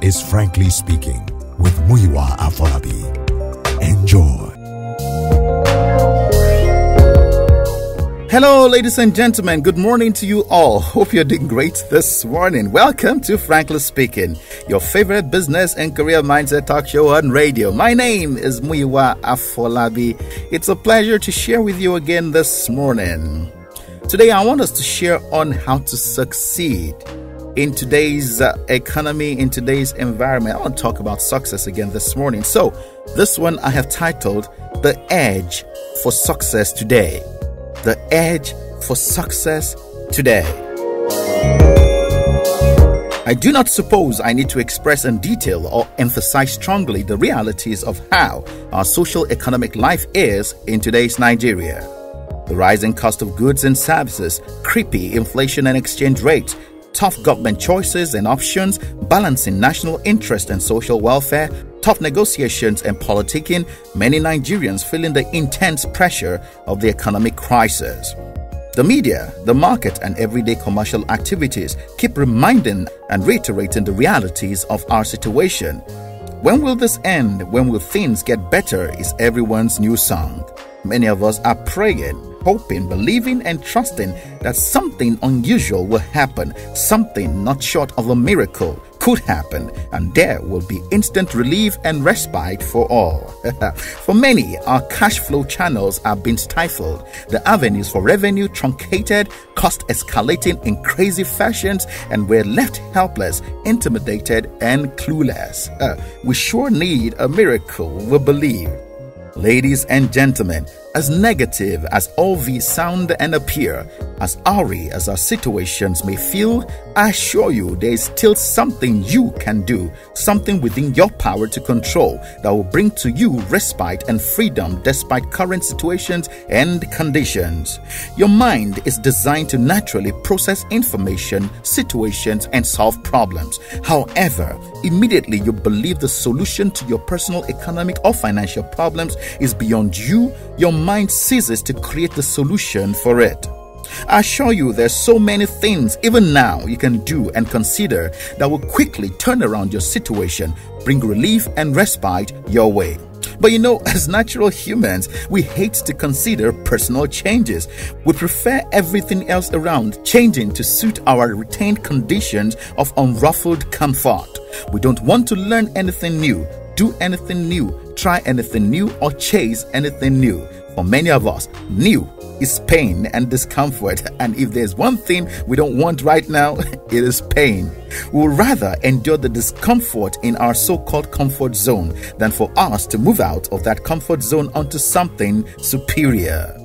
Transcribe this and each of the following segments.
is Frankly Speaking with Muyiwa Afolabi. Enjoy. Hello, ladies and gentlemen. Good morning to you all. Hope you're doing great this morning. Welcome to Frankly Speaking, your favorite business and career mindset talk show on radio. My name is Muyiwa Afolabi. It's a pleasure to share with you again this morning. Today, I want us to share on how to succeed in today's economy, in today's environment. I want to talk about success again this morning. So, this one I have titled The Edge for Success Today. The Edge for Success Today. I do not suppose I need to express in detail or emphasize strongly the realities of how our social economic life is in today's Nigeria. The rising cost of goods and services, creepy inflation and exchange rates, tough government choices and options, balancing national interest and social welfare, tough negotiations and politicking, many Nigerians feeling the intense pressure of the economic crisis. The media, the market, and everyday commercial activities keep reminding and reiterating the realities of our situation. When will this end? When will things get better? Is everyone's new song. Many of us are praying, hoping, believing, and trusting that something unusual will happen, something not short of a miracle could happen, and there will be instant relief and respite for all. For many, our cash flow channels are being stifled, the avenues for revenue truncated, cost escalating in crazy fashions, and we're left helpless, intimidated, and clueless. We sure need a miracle, we believe. Ladies and gentlemen, as negative as all these sound and appear, as awry as our situations may feel, I assure you there is still something you can do, something within your power to control that will bring to you respite and freedom despite current situations and conditions. Your mind is designed to naturally process information, situations, and solve problems. However, immediately you believe the solution to your personal, economic, or financial problems is beyond you, your mind ceases to create the solution for it. I assure you there's so many things even now you can do and consider that will quickly turn around your situation, bring relief and respite your way. But you know, as natural humans, we hate to consider personal changes. We prefer everything else around changing to suit our retained conditions of unruffled comfort. We don't want to learn anything new, do anything new, try anything new, or chase anything new. For many of us, new is pain and discomfort, and if there's one thing we don't want right now, it is pain. We would rather endure the discomfort in our so-called comfort zone than for us to move out of that comfort zone onto something superior.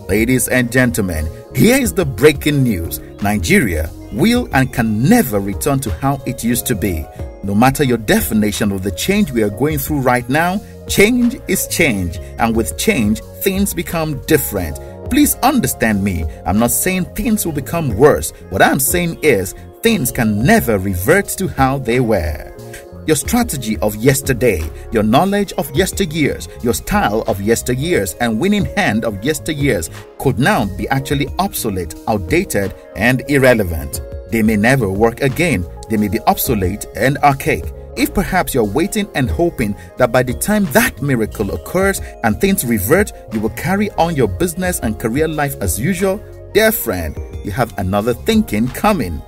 Ladies and gentlemen, here is the breaking news. Nigeria will and can never return to how it used to be. No matter your definition of the change we are going through right now, change is change, and with change, things become different. Please understand me. I'm not saying things will become worse. What I'm saying is things can never revert to how they were. Your strategy of yesterday, your knowledge of yesteryears, your style of yesteryears, and winning hand of yesteryears could now be actually obsolete, outdated, and irrelevant. They may never work again. They may be obsolete and archaic. If perhaps you're waiting and hoping that by the time that miracle occurs and things revert, you will carry on your business and career life as usual, dear friend, you have another thinking coming.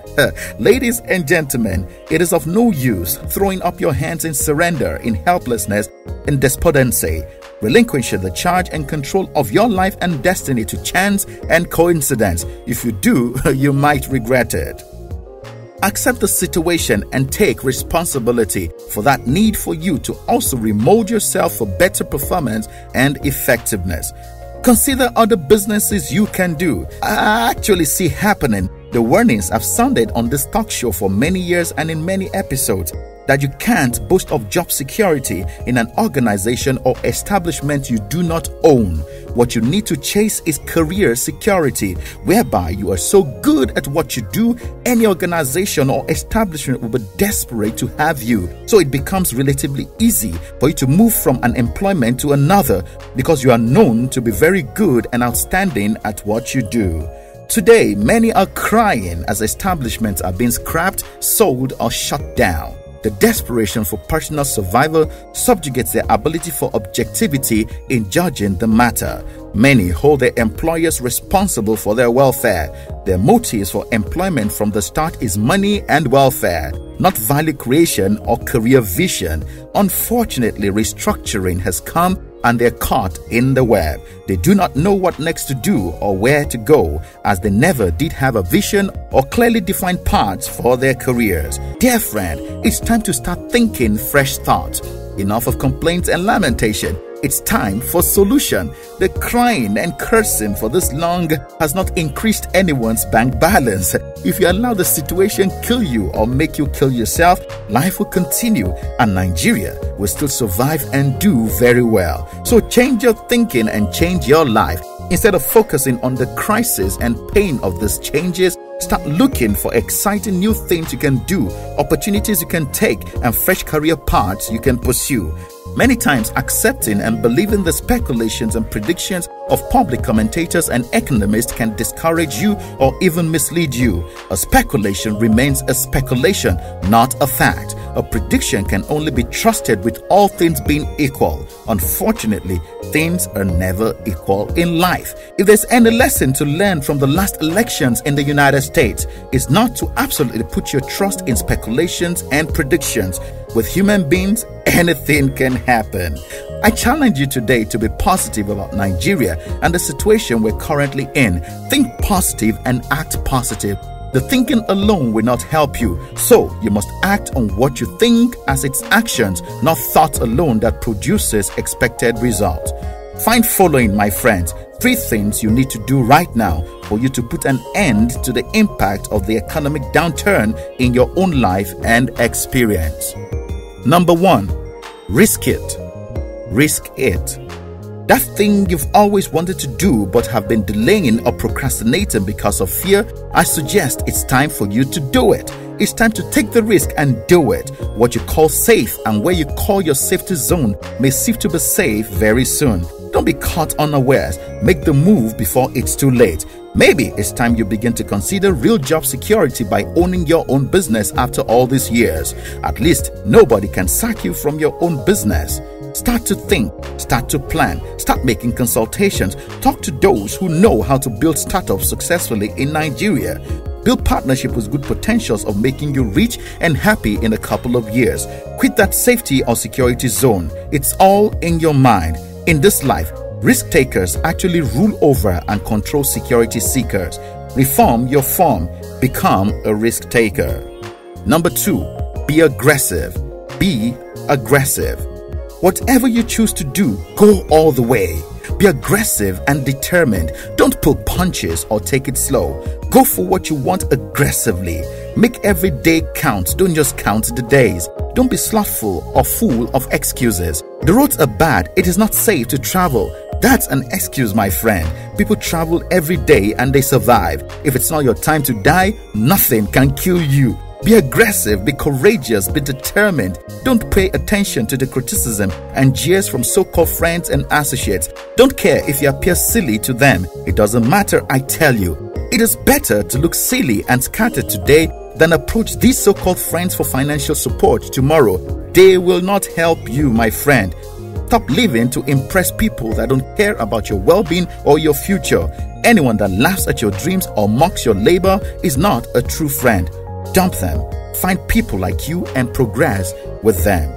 Ladies and gentlemen, it is of no use throwing up your hands in surrender, in helplessness, in despondency, relinquishing the charge and control of your life and destiny to chance and coincidence. If you do, you might regret it. Accept the situation and take responsibility for that need for you to also remold yourself for better performance and effectiveness. Consider other businesses you can do. I actually see happening. The warnings I've sounded on this talk show for many years and in many episodes that you can't boast of job security in an organization or establishment you do not own. What you need to chase is career security, whereby you are so good at what you do, any organization or establishment will be desperate to have you. So it becomes relatively easy for you to move from an employment to another because you are known to be very good and outstanding at what you do. Today, many are crying as establishments are being scrapped, sold, or shut down. The desperation for personal survival subjugates their ability for objectivity in judging the matter. Many hold their employers responsible for their welfare. Their motives for employment from the start is money and welfare, not value creation or career vision. Unfortunately, restructuring has come and they're caught in the web. They do not know what next to do or where to go, as they never did have a vision or clearly defined paths for their careers. Dear friend, it's time to start thinking fresh thoughts. Enough of complaints and lamentation. It's time for solution. The crying and cursing for this long has not increased anyone's bank balance. If you allow the situation kill you or make you kill yourself, life will continue and Nigeria will still survive and do very well. So change your thinking and change your life. Instead of focusing on the crisis and pain of these changes, start looking for exciting new things you can do, opportunities you can take, and fresh career paths you can pursue. Many times, accepting and believing the speculations and predictions of public commentators and economists can discourage you or even mislead you. A speculation remains a speculation, not a fact. A prediction can only be trusted with all things being equal. Unfortunately, things are never equal in life. If there's any lesson to learn from the last elections in the United States, it's not to absolutely put your trust in speculations and predictions. With human beings, anything can happen. I challenge you today to be positive about Nigeria and the situation we're currently in. Think positive and act positive. The thinking alone will not help you, so you must act on what you think, as it's actions, not thoughts alone, that produces expected results. Find following, my friends, 3 things you need to do right now for you to put an end to the impact of the economic downturn in your own life and experience. Number 1, risk it. Risk it. That thing you've always wanted to do but have been delaying or procrastinating because of fear, I suggest it's time for you to do it. It's time to take the risk and do it. What you call safe and where you call your safety zone may cease to be safe very soon. Don't be caught unawares. Make the move before it's too late. Maybe it's time you begin to consider real job security by owning your own business after all these years. At least nobody can sack you from your own business. Start to think, start to plan, start making consultations, talk to those who know how to build startups successfully in Nigeria. Build partnership with good potentials of making you rich and happy in a couple of years. Quit that safety or security zone. It's all in your mind. In this life, risk takers actually rule over and control security seekers. Reform your form. Become a risk taker. Number 2, be aggressive. Be aggressive. Whatever you choose to do, go all the way. Be aggressive and determined. Don't pull punches or take it slow. Go for what you want aggressively. Make every day count. Don't just count the days. Don't be slothful or full of excuses. The roads are bad. It is not safe to travel. That's an excuse, my friend. People travel every day and they survive. If it's not your time to die, nothing can kill you. Be aggressive, be courageous, be determined. Don't pay attention to the criticism and jeers from so-called friends and associates. Don't care if you appear silly to them. It doesn't matter, I tell you. It is better to look silly and scattered today than approach these so-called friends for financial support tomorrow. They will not help you, my friend. Stop living to impress people that don't care about your well-being or your future. Anyone that laughs at your dreams or mocks your labor is not a true friend. Dump them. Find people like you and progress with them.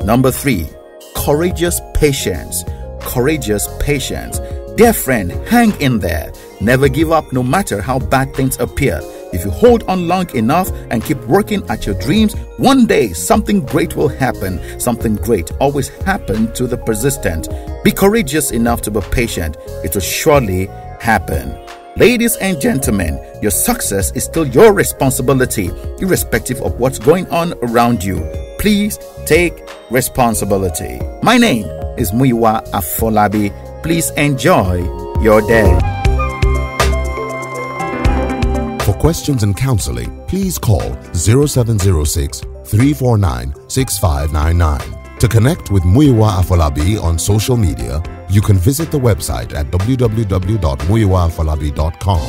Number 3, courageous patience. Courageous patience. Dear friend, hang in there. Never give up no matter how bad things appear. If you hold on long enough and keep working at your dreams, one day something great will happen. Something great always happens to the persistent. Be courageous enough to be patient. It will surely happen. Ladies and gentlemen, your success is still your responsibility, irrespective of what's going on around you. Please take responsibility. My name is Muyiwa Afolabi. Please enjoy your day. For questions and counseling, please call 0706 349 6599. To connect with Muyiwa Afolabi on social media, you can visit the website at www.muyiwaafolabi.com.